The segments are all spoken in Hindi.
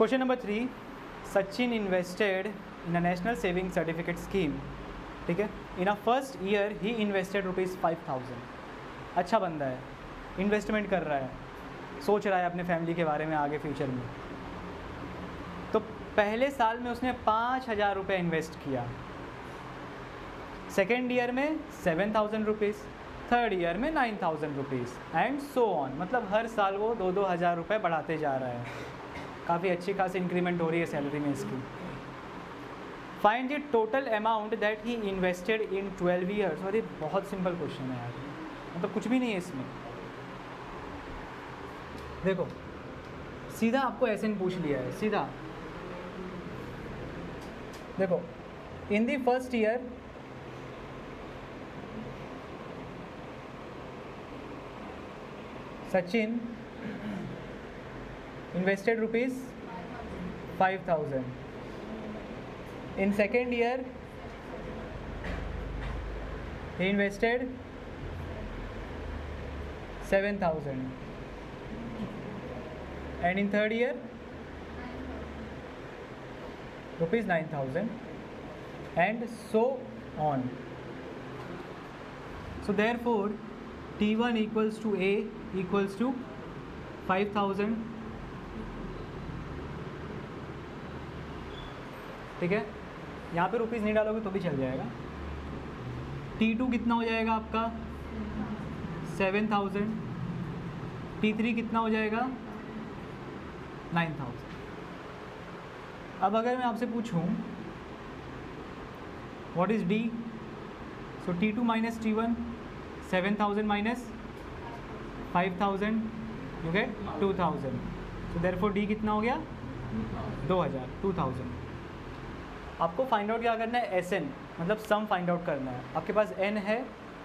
Question number 3, Sachin invested in a national saving certificate scheme, ठीक है, in a first year he invested ₹5000। अच्छा बंदा है, इन्वेस्टमेंट कर रहा है, सोच रहा है अपने फैमिली के बारे में आगे फ्यूचर में। तो पहले साल में उसने ₹5000 इन्वेस्ट किया, सेकेंड ईयर में ₹7000, थर्ड ईयर में ₹9000 एंड सो ऑन। मतलब हर साल वो 2-2 हज़ार रुपये बढ़ाते जा रहा है। काफ़ी अच्छी खासी इंक्रीमेंट हो रही है सैलरी में इसकी। Find the total amount that he invested in 12 years. और ये बहुत सिंपल क्वेश्चन है यार, मतलब कुछ भी नहीं है इसमें। देखो सीधा आपको ऐसे पूछ लिया है, सीधा देखो, in the first year Sachin invested ₹5,000. In second year, he invested 7,000. And in third year, ₹9,000. And so on. So therefore, T1 equals to A equals to 5,000, ठीक है। यहाँ पे रुपीज़ नहीं डालोगे तो भी चल जाएगा। T2 कितना हो जाएगा आपका 7,000, T3 कितना हो जाएगा 9,000। अब अगर मैं आपसे पूछूं what is D, so T2 minus T1, 7,000 minus 5,000, you get 2,000. So therefore D कितना हो गया 2000। आपको फाइंड आउट क्या करना है, SN मतलब सम फाइंड आउट करना है। आपके पास N है,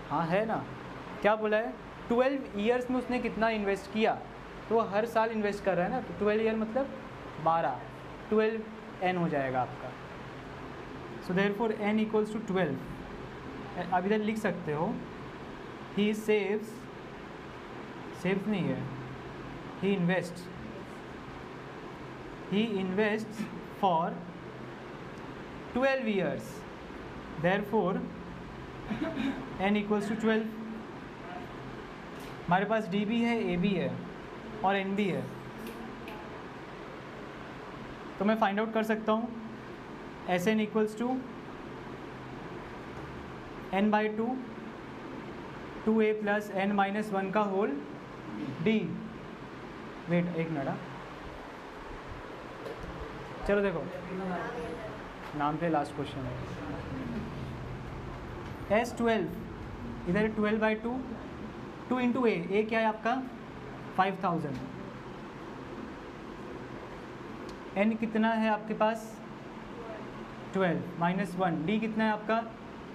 हाँ है ना, क्या बोला है 12 ईयर्स में उसने कितना इन्वेस्ट किया, तो वो हर साल इन्वेस्ट कर रहा है ना, तो 12 ईयर मतलब 12, 12 N हो जाएगा आपका। सो therefore N equals to 12। आप इधर लिख सकते हो he saves नहीं है, he invests for 12 years, therefore n equals to 12। हमारे पास D भी है, A भी है और N भी है, तो मैं फाइंड आउट कर सकता हूँ SN equals to n/2 2a plus n minus 1 का होल D। वेट एक मिनट, चलो देखो नाम पे लास्ट क्वेश्चन है। S12 इधर 12/2, 2 इंटू A क्या है आपका 5,000, N कितना है आपके पास 12 माइनस 1, D कितना है आपका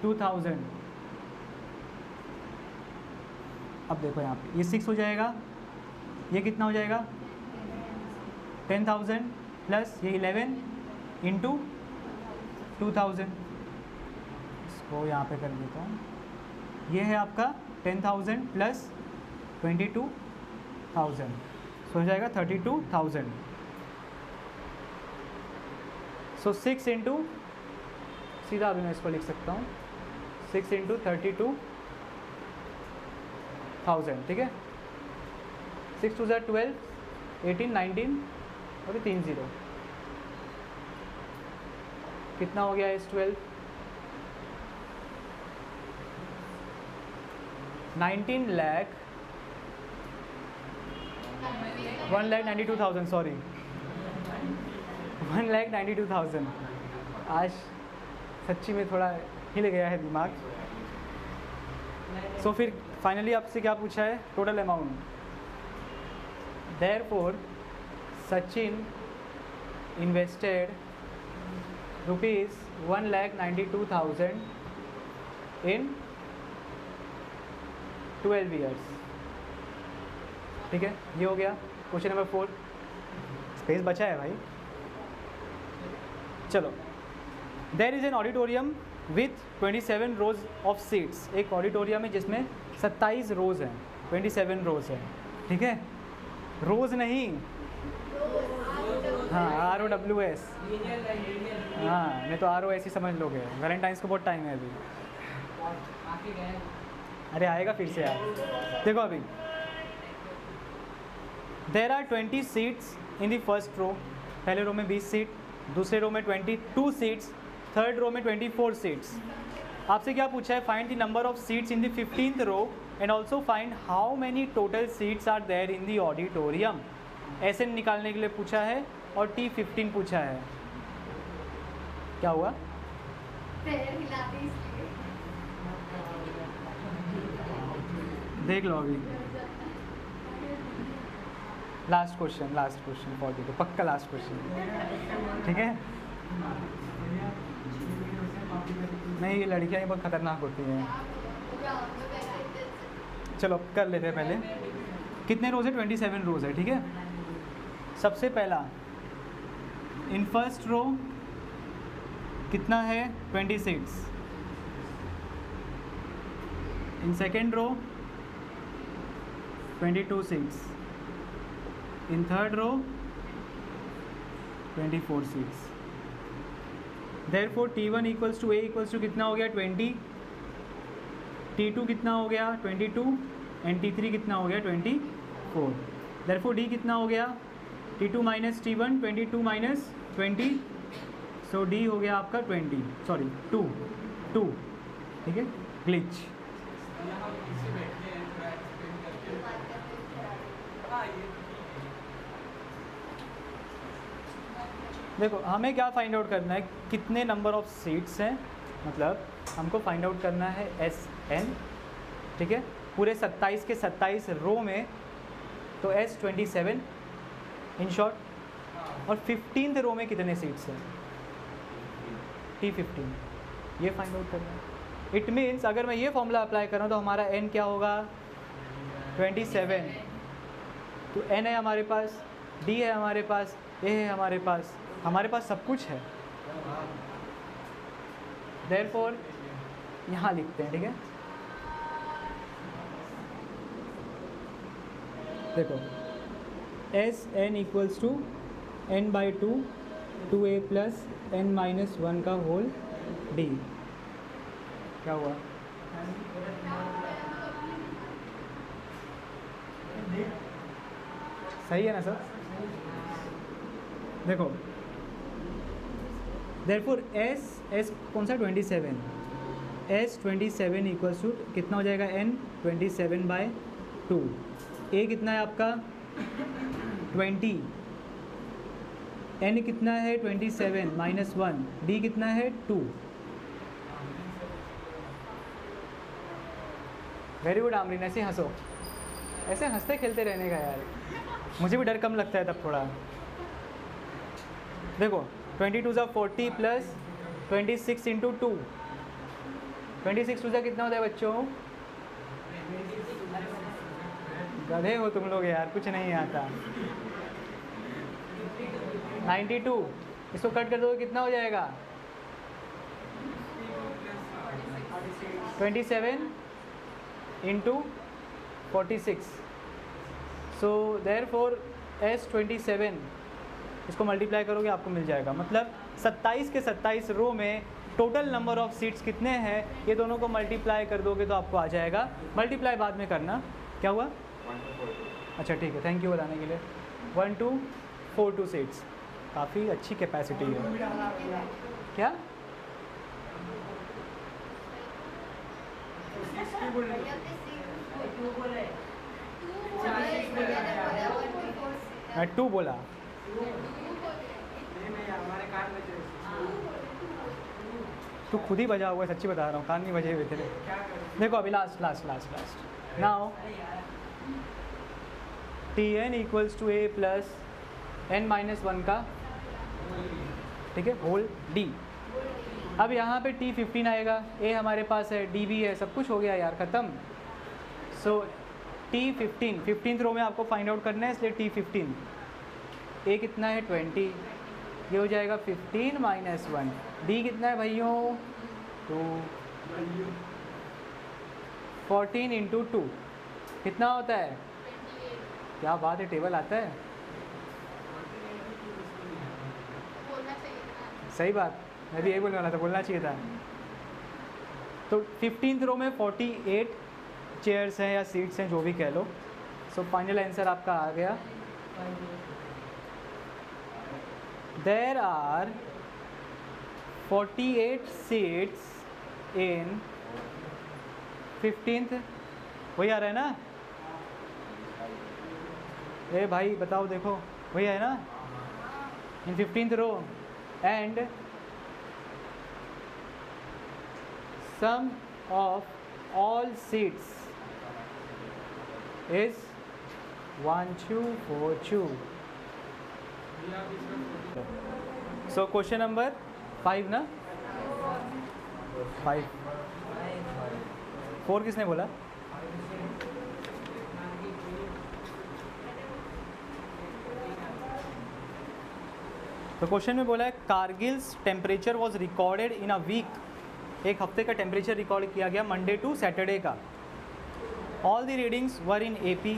2,000। अब देखो यहाँ पे ये 6 हो जाएगा, ये कितना हो जाएगा 10,000 प्लस ये 11 इंटू 2,000। इसको यहाँ पे कर देता हूँ, ये है आपका 10,000 प्लस 22,000, सो हो जाएगा 32,000। सो 6 इंटू, सीधा अभी मैं इसको लिख सकता हूँ 6 इंटू 32,000, ठीक है। 6 2 12, 18 19 और 3 0, कितना हो गया S12 1,92,000, सॉरी 1,92,000। आज सच्ची में थोड़ा हिल गया है दिमाग। सो फिर फाइनली आपसे क्या पूछा है, total amount. Therefore Sachin invested ₹1,92,000 इन 12 ईयर्स, ठीक है। ये हो गया क्वेश्चन नंबर 4। स्पेस बचा है भाई, चलो। There is an auditorium with 27 rows of seats. एक ऑडिटोरियम है जिसमें 27 रोज़ हैं, 27 रोज़ हैं, ठीक है। रोज़ नहीं, हाँ ROWS, हाँ नहीं तो ROS ही समझ लोगे। वैलेंटाइंस को बहुत टाइम है अभी। अरे आएगा फिर से यार। देखो अभी there are 20 seats in the first row, पहले रो में 20 सीट, दूसरे रो में 22 सीट्स, थर्ड रो में 24 सीट्स। आपसे क्या पूछा है, find the number of seats in the 15th row and also find how many total seats are there in the auditorium. ऐसे निकालने के लिए पूछा है और T15 पूछा है। क्या हुआ? देख लो अभी लास्ट क्वेश्चन फॉर देखो, पक्का लास्ट क्वेश्चन, ठीक है? नहीं ये लड़कियाँ ही बहुत खतरनाक होती हैं। चलो कर लेते हैं पहले। कितने रोज़ है? 27 रोज़ है, ठीक है। सबसे पहला इन फर्स्ट रो कितना है? 26। In second row 22 seats, in third row 24 seats. Therefore T1 equals to A equals to कितना हो गया? 20। T2 कितना हो गया? 22 एंड T3 कितना हो गया? 24। देयरफॉर D कितना हो गया? T2 माइनस T1, 22 माइनस 20, सो D हो गया आपका 2, ठीक है? ग्लिच। देखो हमें क्या फाइंड आउट करना है, कितने नंबर ऑफ सीट्स हैं, मतलब हमको फाइंड आउट करना है SN, ठीक है? पूरे 27 के 27 रो में, तो S27 इन शॉर्ट। और 15th रो में कितने सीट्स हैं? T15, ये फाइंड आउट करना है। इट मीन्स अगर मैं ये फॉर्मूला अप्लाई कर रहा हूँ तो हमारा N क्या होगा? 27। तो N है हमारे पास, D है हमारे पास, A है हमारे पास सब कुछ है। देयरफॉर यहाँ लिखते हैं, ठीक है? देखो SN equals to N/2 2A plus N-1 का होल D। क्या हुआ? सही है ना सर? देखो देयरफॉर S कौन सा? 27। S27 इक्वल्स टू कितना हो जाएगा? N27/2। A कितना है आपका? 20। N कितना है? 27 माइनस 1। D कितना है? 2। वेरी गुड आमरीन, ऐसे हंसो, ऐसे हंसते खेलते रहने का यार, मुझे भी डर कम लगता है तब थोड़ा। देखो 22 ज़ा 40 प्लस 26 इंटू 2, 26 टू ज़ा कितना होता है बच्चों? गधे हो तुम लोग यार, कुछ नहीं आता। 92, इसको कट कर दो कितना हो जाएगा? 27 इंटू 46। सो देयरफॉर S27 इसको मल्टीप्लाई करोगे आपको मिल जाएगा, मतलब 27 के 27 रो में टोटल नंबर ऑफ सीट्स कितने हैं, ये दोनों को मल्टीप्लाई कर दोगे तो आपको आ जाएगा। मल्टीप्लाई बाद में करना। क्या हुआ? अच्छा ठीक है, थैंक यू बताने के लिए। 1242 सीट्स, काफ़ी अच्छी कैपेसिटी है। क्या? मैं 2 बोला। तू खुद ही बजा हुआ है, सच्ची बता रहा हूँ, कान नहीं बजे हुए थे। देखो अभी last now Tn equals to A plus N-1 का, ठीक है, होल D। अब यहाँ पे T15 आएगा, A हमारे पास है, D भी है, सब कुछ हो गया यार, ख़त्म। सो T15 15th रो में आपको फाइंड आउट करना है, इसलिए T15 A कितना है? 20, ये हो जाएगा 15 माइनस 1। D कितना है भाइयों? 2। 14 इंटू 2 कितना होता है? क्या बात है, टेबल आता है। सही बात, मैं भी यही बोलने वाला था, बोलना चाहिए था। तो 15th रो में 48 चेयर्स हैं या सीट्स हैं, जो भी कह लो। सो फाइनल आंसर आपका आ गया, there are 48 seats in 15th, वही आ रहा है ना? ए भाई बताओ, देखो वही है ना, in 15th row, and sum of all seats is 1 2 4 2. So question number 5 ना, 5, 4 किसने बोला? तो क्वेश्चन में बोला है Kargil's temperature was recorded in a week, एक हफ्ते का टेम्परेचर रिकॉर्ड किया गया मंडे टू सैटरडे का। All the readings were in AP,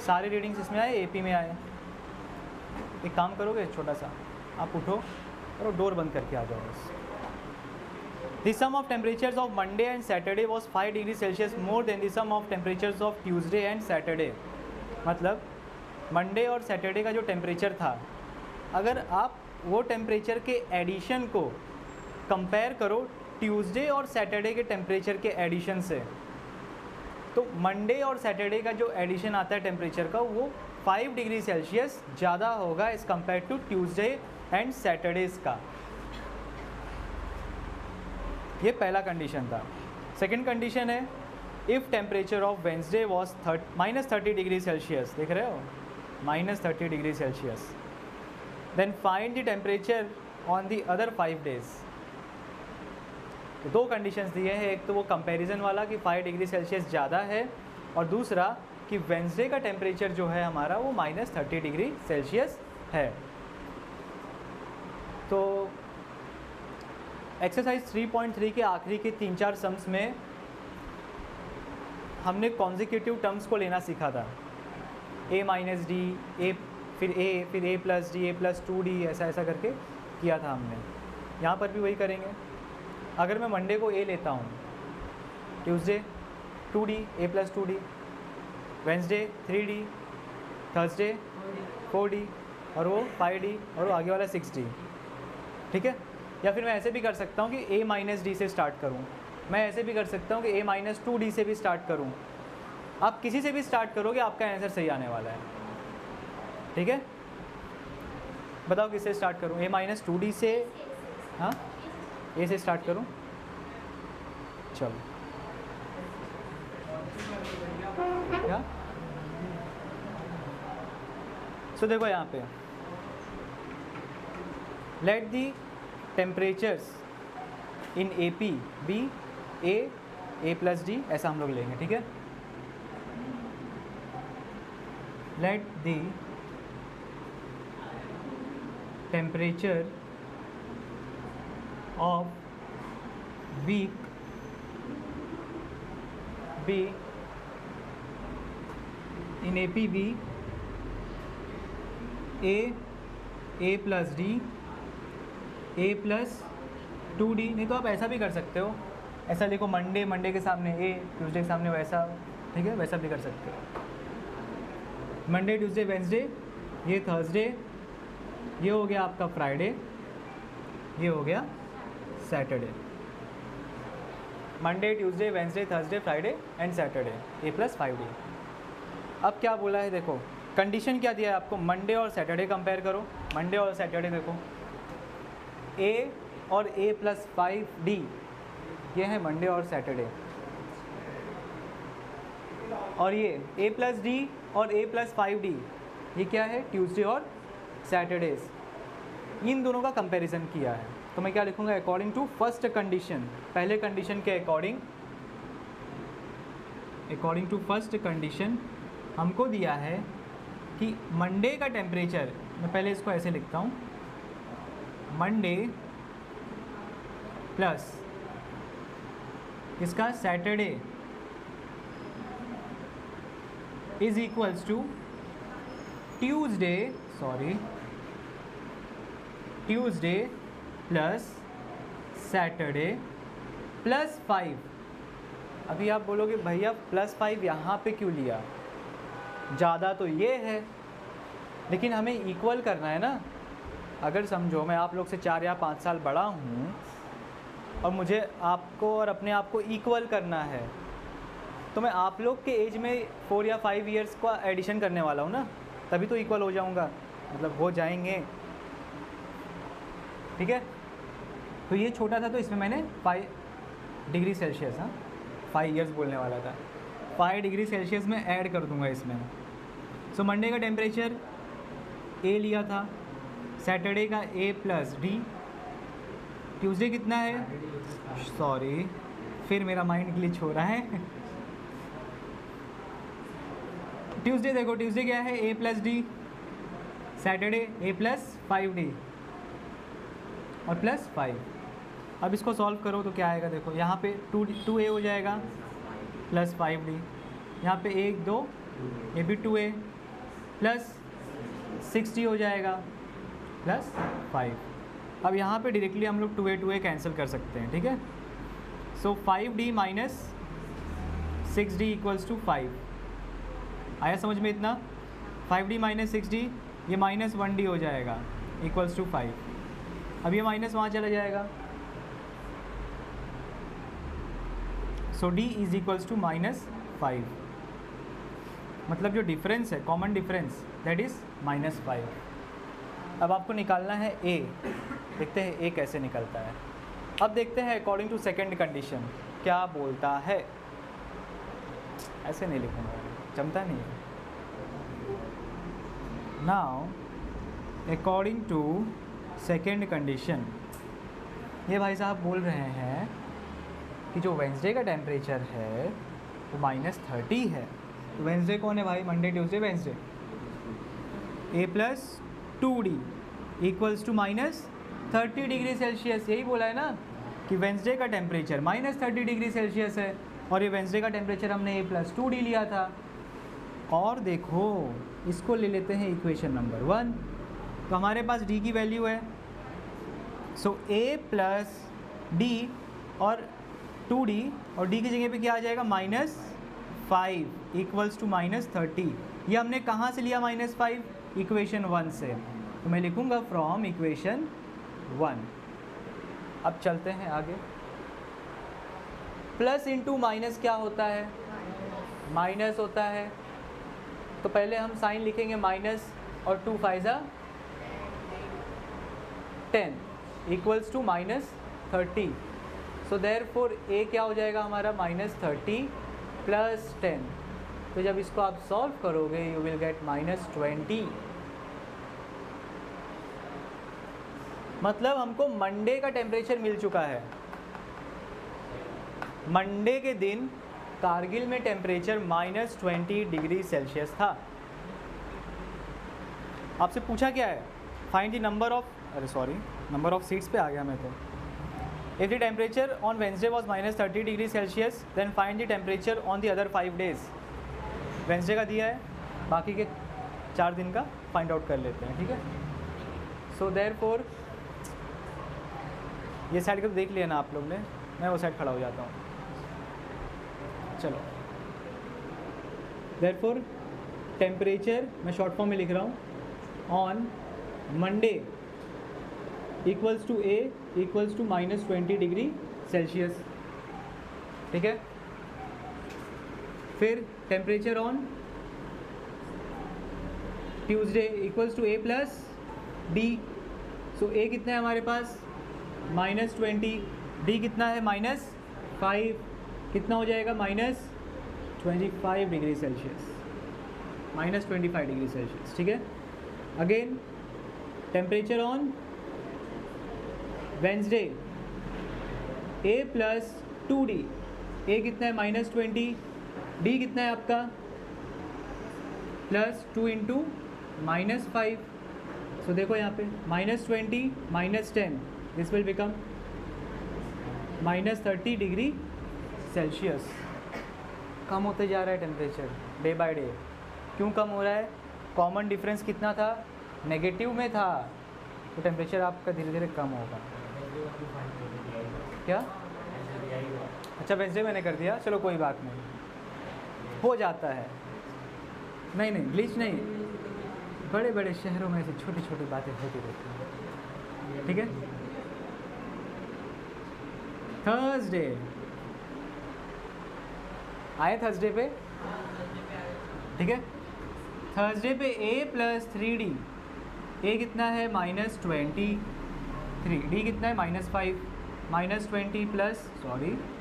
सारे रीडिंग्स इसमें आए, एपी में आए। एक काम करोगे छोटा सा, आप उठो और डोर बंद करके आ जाओ बस। The sum of temperatures of Monday and Saturday was 5 degree Celsius more than the sum of temperatures of Tuesday and Saturday. मतलब मंडे और सैटरडे का जो टेम्परेचर था, अगर आप वो टेम्परेचर के एडिशन को कंपेयर करो ट्यूसडे और सैटरडे के टेम्परेचर के एडिशन से, तो मंडे और सैटरडे का जो एडिशन आता है टेम्परेचर का, वो 5 डिग्री सेल्सियस ज़्यादा होगा as compare to Tuesday and Saturdays का। ये पहला कंडीशन था। सेकंड कंडीशन है if temperature of Wednesday was -30 degree Celsius, देख रहे हो, -30 degree Celsius, then find the temperature on the other 5 days. दो कंडीशंस दिए हैं, एक तो वो कंपैरिजन वाला कि 5 डिग्री सेल्सियस ज़्यादा है, और दूसरा कि वेंसडे का टेम्परेचर जो है हमारा वो -30 डिग्री सेल्सियस है। तो एक्सरसाइज 3.3 के आखिरी के 3-4 सम्स में हमने कॉन्जिक्यूटिव टर्म्स को लेना सीखा था, a माइनस डी, a फिर a plus D, a plus 2d, ऐसा ऐसा करके किया था हमने। यहाँ पर भी वही करेंगे। अगर मैं मंडे को a लेता हूँ, Tuesday 2d, a plus 2d, Wednesday 3d, Thursday 4d, और वो 5d, और वो आगे वाला 6d, ठीक है। या फिर मैं ऐसे भी कर सकता हूँ कि a माइनस डी से स्टार्ट करूँ, मैं ऐसे भी कर सकता हूँ कि a माइनस 2d से भी स्टार्ट करूँ। आप किसी से भी स्टार्ट करोगे, आपका आंसर सही आने वाला है, ठीक है। बताओ किससे स्टार्ट करूँ, a माइनस 2d से, हाँ a से स्टार्ट करूँ, चलो क्या। सो देखो यहाँ पे let the temperatures in AP be a plus D, ऐसा हम लोग लेंगे, ठीक है। Let the temperature of week be in AP be a plus D, a plus 2d। नहीं तो आप ऐसा भी कर सकते हो, ऐसा लिखो मंडे के सामने a, ट्यूसडे के सामने वैसा, ठीक है, वैसा भी कर सकते हो। मंडे ट्यूसडे वेंसडे, ये थर्सडे, ये हो गया आपका फ्राइडे, ये हो गया Saturday. Monday Tuesday Wednesday Thursday Friday and Saturday, a plus 5d। अब क्या बोला है, देखो कंडीशन क्या दिया है आपको, मंडे और सैटरडे कंपेयर करो। मंडे और सैटरडे देखो, a और a प्लस 5d, ये है मंडे और सैटरडे, और ये a प्लस डी और a प्लस 5d, ये क्या है, ट्यूसडे और सैटरडेज। इन दोनों का कंपैरिजन किया है, तो मैं क्या लिखूँगा, अकॉर्डिंग टू फर्स्ट कंडीशन, पहले कंडीशन के according, according to first condition हमको दिया है कि मंडे का टेम्परेचर, मैं पहले इसको ऐसे लिखता हूँ, मंडे प्लस इसका Saturday is equals to Tuesday plus Saturday plus 5। अभी आप बोलोगे भैया +5 यहाँ पे क्यों लिया, ज़्यादा तो ये है, लेकिन हमें इक्वल करना है ना। अगर समझो मैं आप लोग से 4 या 5 साल बड़ा हूँ और मुझे आपको और अपने आप को इक्वल करना है, तो मैं आप लोग के एज में 4 या 5 इयर्स का एडिशन करने वाला हूँ ना, तभी तो इक्वल हो जाऊँगा, मतलब हो जाएंगे। ठीक है, तो ये छोटा था तो इसमें मैंने 5 डिग्री सेल्सियस, हाँ 5 इयर्स बोलने वाला था, 5 डिग्री सेल्सियस में ऐड कर दूंगा इसमें। सो मंडे का टेम्परेचर ए लिया था, सैटरडे का ए प्लस डी, ट्यूसडे कितना है, सॉरी फिर मेरा माइंड ग्लिच हो रहा है। ट्यूसडे देखो, ट्यूसडे क्या है, ए प्लस डी, सैटरडे ए प्लस 5D और प्लस 5। अब इसको सॉल्व करो तो क्या आएगा, देखो यहाँ पे 2A हो जाएगा प्लस 5D, यहाँ पे 1 2 ये भी 2A प्लस 6D हो जाएगा प्लस 5। अब यहाँ पे डायरेक्टली हम लोग 2A कैंसिल कर सकते हैं, ठीक है। So 5D minus 6D equals to 5। आया समझ में इतना, 5D माइनस 6D, ये माइनस 1D हो जाएगा इक्वल्स टू 5। अब ये माइनस वहाँ चला जाएगा, सो D इज इक्वल्स टू -5। मतलब जो डिफरेंस है, कॉमन डिफरेंस, दैट इज़ -5। अब आपको निकालना है A, देखते हैं A कैसे निकलता है। अब देखते हैं अकॉर्डिंग टू सेकंड कंडीशन क्या बोलता है। ऐसे नहीं लिखूँगा, जमता नहीं है। Now according to second condition, ये भाई साहब बोल रहे हैं कि जो वेंसडे का टेम्परेचर है वो -30 है। तो वेंसडे कौन है भाई, Monday Tuesday Wednesday, A plus 2D equals to -30 degree Celsius. यही बोला है ना कि वेंसडे का टेम्परेचर -30 डिग्री सेल्सियस है, और ये वेंसडे का टेम्परेचर हमने ए प्लस 2D लिया था। और देखो इसको ले लेते हैं इक्वेशन नंबर 1, तो हमारे पास D की वैल्यू है, सो A प्लस D और 2D, और D की जगह पे क्या आ जाएगा, -5 इक्वल्स टू -30। ये हमने कहाँ से लिया -5, इक्वेशन 1 से, तो मैं लिखूँगा फ्रॉम इक्वेशन 1। अब चलते हैं आगे। प्लस इंटू माइनस क्या होता है, माइनस होता है, तो पहले हम साइन लिखेंगे माइनस, और 2 5 10 equals to -30। So therefore A क्या हो जाएगा हमारा, -30 प्लस 10। तो जब इसको आप सॉल्व करोगे यू विल गेट -20। मतलब हमको मंडे का टेम्परेचर मिल चुका है। मंडे के दिन कारगिल में टेम्परेचर -20 डिग्री सेल्सियस था। आपसे पूछा क्या है, फाइंड द नंबर ऑफ, अरे सॉरी नंबर ऑफ सीट्स पे आ गया मैं तो। If the temperature on Wednesday was -30 degree Celsius then find the temperature on the other 5 days. Wednesday का दिया है, बाकी के 4 दिन का फाइंड आउट कर लेते हैं, ठीक है। सो देयरफॉर ये साइड को देख लिया ना आप लोग ने, मैं वो साइड खड़ा हो जाता हूँ। चलो देयरफॉर टेम्परेचर मैं शॉर्ट फॉर्म में लिख रहा हूँ, on Monday equals to A equals to -20 degree Celsius, ठीक है। फिर temperature on Tuesday equals to A plus D। So A कितना है हमारे पास, -20, D कितना है, -5, कितना हो जाएगा, -25 डिग्री सेल्सियस, -25 डिग्री सेल्सियस, ठीक है। Again temperature on Wednesday A plus 2D, A कितना है, -20, D कितना है आपका, +2 इंटू -5। सो देखो यहाँ पे -20 -10, this will become -30 degree Celsius. कम होते जा रहा है टेम्परेचर डे बाय डे। क्यों कम हो रहा है, कॉमन डिफरेंस कितना था, नेगेटिव में था, तो टेम्परेचर आपका धीरे धीरे कम होगा। क्या? अच्छा वेंसडे मैंने कर दिया, चलो कोई बात नहीं, हो जाता है। नहीं नहीं ग्लिच नहीं, बड़े बड़े शहरों में ऐसी छोटी छोटी बातें होती रहती हैं, ठीक है। थर्सडे आए, थर्सडे पे, ठीक है। थर्सडे पे a + 3d, a कितना है -23, d कितना है -5, -20 प्लस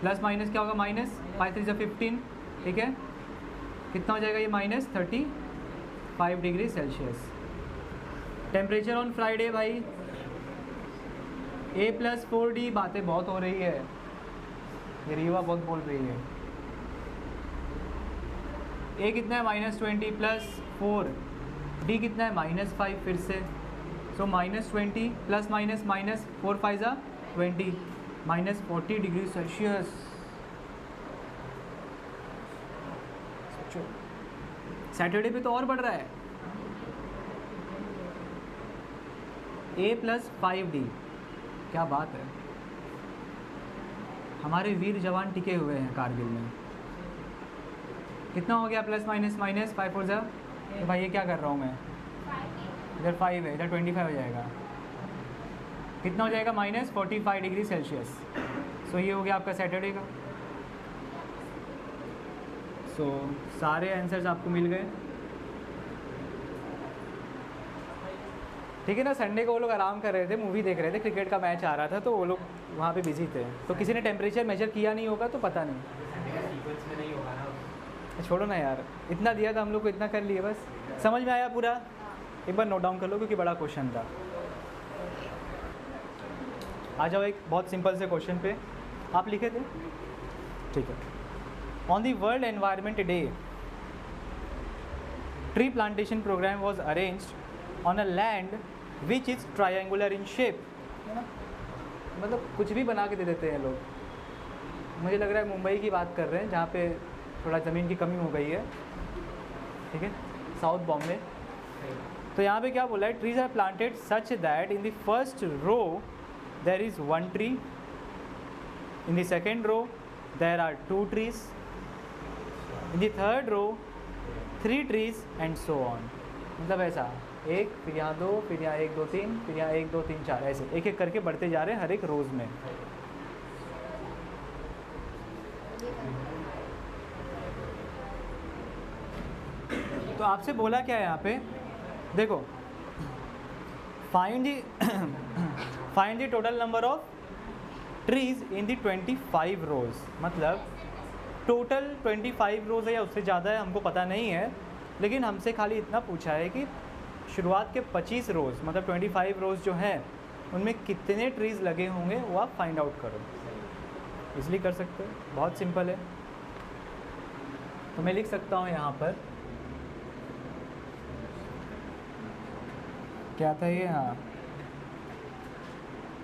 प्लस माइनस क्या होगा माइनस, 5 3 15, ठीक है। कितना हो जाएगा ये -35 degree Celsius. Temperature on Friday भाई a + 4d, बातें बहुत हो रही है, ये रीवा बहुत बोल रही है। a कितना है -20 + 4, d कितना है -5 फिर से, सो -20 plus minus minus 4 5 20, -40 degree Celsius. Saturday पे तो और बढ़ रहा है, a + 5d, क्या बात है। हमारे वीर जवान टिके हुए हैं कारगिल में। कितना हो गया प्लस माइनस माइनस 5 4 तो भाई ये क्या कर रहा हूँ मैं, इधर 5 है, इधर 25 हो जाएगा। कितना हो जाएगा -45 डिग्री सेल्सियस। सो ये हो गया आपका सैटरडे का। सो सारे आंसर्स आपको मिल गए, ठीक है ना। संडे को वो लोग आराम कर रहे थे, मूवी देख रहे थे, क्रिकेट का मैच आ रहा था तो वो लोग वहाँ पे बिजी थे, तो किसी ने टेम्परेचर मेजर किया नहीं होगा तो पता नहीं। छोड़ो ना यार, इतना दिया था हम लोग को, इतना कर लिए बस। समझ में आया पूरा? एक बार नोट डाउन कर लो क्योंकि बड़ा क्वेश्चन था। आ जाओ एक बहुत सिंपल से क्वेश्चन पे, आप लिखे थे, ठीक है। On the world environment day, tree plantation programme was arranged on a land which is triangular in shape. मतलब कुछ भी बना के दे देते हैं लोग। मुझे लग रहा है मुंबई की बात कर रहे हैं जहाँ पे थोड़ा ज़मीन की कमी हो गई है, ठीक है, साउथ बॉम्बे। तो यहाँ पे क्या बोला है, trees are planted such that in the first row there is 1 tree, in the second row there are 2 trees, in the third row 3 trees and so on. मतलब ऐसा एक, फिर यहाँ 2, फिर यहाँ 1 2 3, फिर यहाँ 1 2 3 4, ऐसे एक एक करके बढ़ते जा रहे हैं हर एक रोज़ में। तो आपसे बोला क्या है यहाँ पे, देखो find the total number of trees in the 25 रोज। मतलब टोटल 25 रोज है या उससे ज़्यादा है हमको पता नहीं है, लेकिन हमसे खाली इतना पूछा है कि शुरुआत के 25 रोज़ मतलब 25 रोज़ जो हैं उनमें कितने ट्रीज़ लगे होंगे वो आप फाइंड आउट करो। इसलिए कर सकते हो, बहुत सिंपल है। तो मैं लिख सकता हूँ यहाँ पर, क्या था ये, हाँ,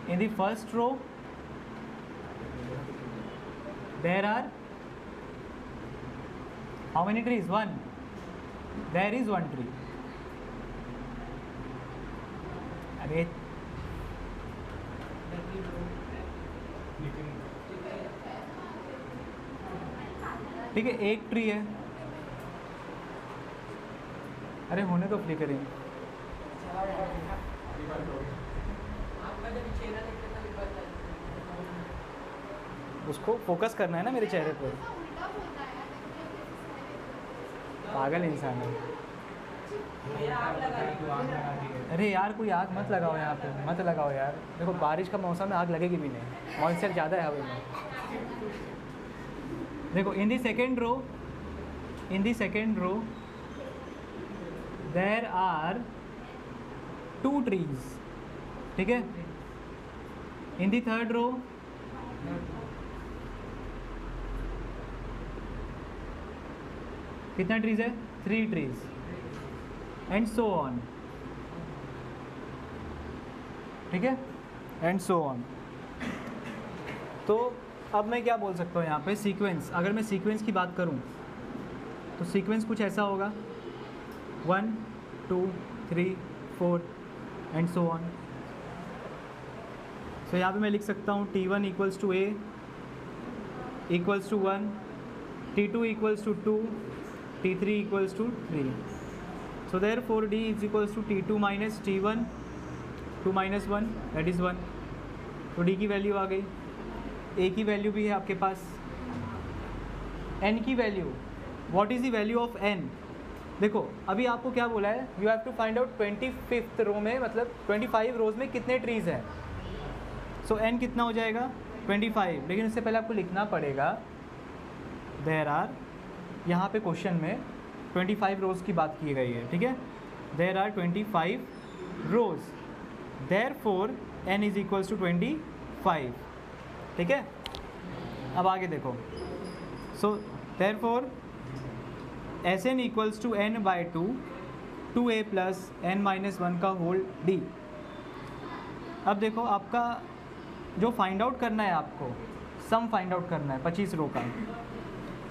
in the first row there are how many trees, 1, there is 1 tree. अरे ठीक है, 1 ट्री है, अरे होने तो फ्लिकरिंग। उसको फोकस करना है ना मेरे चेहरे पर, पागल इंसान है। अरे यार कोई आग मत लगाओ यहाँ पे, मत लगाओ यार। देखो बारिश का मौसम में आग लगेगी भी नहीं, मॉइस्चर ज़्यादा है हवा में। देखो in the second row there are 2 trees, ठीक है। इन दी थर्ड रो कितना ट्रीज है, 3 ट्रीज एंड सो ऑन, ठीक है, एंड सो ऑन। तो अब मैं क्या बोल सकता हूँ यहाँ पे, सीक्वेंस, अगर मैं सीक्वेंस की बात करूँ तो सीक्वेंस कुछ ऐसा होगा 1 2 3 4 एंड सो ऑन। सो यहाँ पे मैं लिख सकता हूँ T1 equals to A equals to 1, T2 equals to 2, T3 equals to 3. So therefore D is equals to T2 minus T1, 2 minus 1 that is 1. तो D की वैल्यू आ गई. A की वैल्यू भी है आपके पास. N की value, what is the value of N? देखो अभी आपको क्या बोला है, you have to find out 25th row में, मतलब 25 रोज में कितने ट्रीज़ हैं. सो N कितना हो जाएगा 25. लेकिन उससे पहले आपको लिखना पड़ेगा देयर आर, यहाँ पे क्वेश्चन में 25 रोज़ की बात की गई है, ठीक है. There are 25 rows, therefore N is equals to 25. ठीक है. अब आगे देखो. So therefore Sn equals to n by 2, 2a plus n minus 1 का होल d. अब देखो आपका जो फाइंड आउट करना है, आपको सम फाइंड आउट करना है 25 रो का.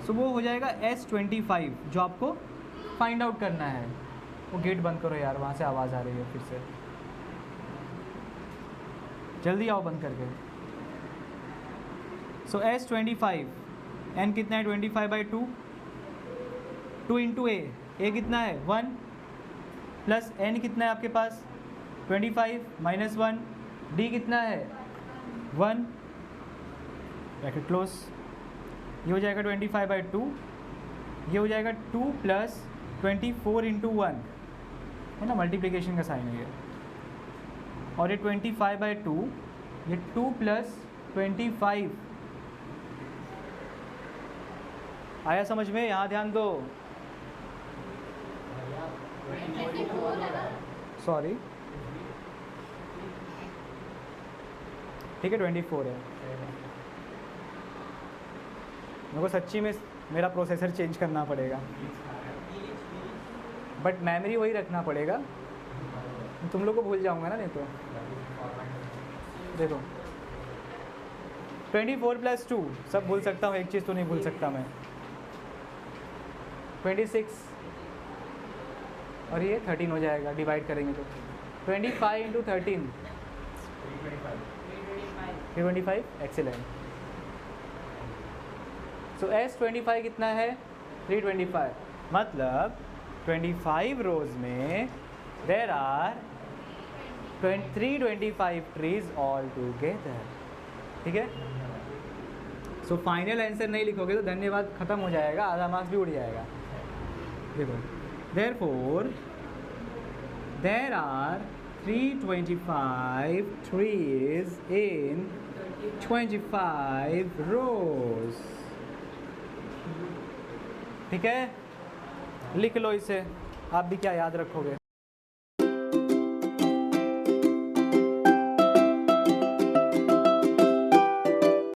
सो वो हो जाएगा S25 जो आपको फाइंड आउट करना है. वो गेट बंद करो यार, वहाँ से आवाज़ आ रही है फिर से. जल्दी आओ बंद करके. सो S25, n कितना है 25 बाई 2, 2 इंटू ए कितना है 1, प्लस n कितना है आपके पास 25 माइनस 1, d कितना है 1, ब्रैकेट क्लोज. ये हो जाएगा 25 बाई 2, ये हो जाएगा 2 प्लस 24 इंटू 1 है ना, मल्टीप्लिकेशन का साइन है ये. और ये 25 बाई 2, ये 2 प्लस 25. आया समझ में? यहाँ ध्यान दो. सॉरी, ठीक है 24 है. मेरे को सच्ची में मेरा प्रोसेसर चेंज करना पड़ेगा, बट मेमोरी वही रखना पड़ेगा. तुम लोग को भूल जाऊंगा ना, नहीं तो. देखो 24 प्लस 2 सब भूल सकता हूँ, एक चीज़ तो नहीं भूल सकता मैं, 26. और ये 13 हो जाएगा, डिवाइड करेंगे तो 25 इंटू 13 325. एक्सीलेंट. सो S25 कितना है 325. मतलब 25 रोज में there are 325 trees all together. ठीक है. सो फाइनल आंसर नहीं लिखोगे तो धन्यवाद ख़त्म हो जाएगा, आधा मार्क्स भी उड़ जाएगा. देखो therefore there are 325 trees in 25 rows. ठीक है, लिख लो इसे. आप भी क्या याद रखोगे.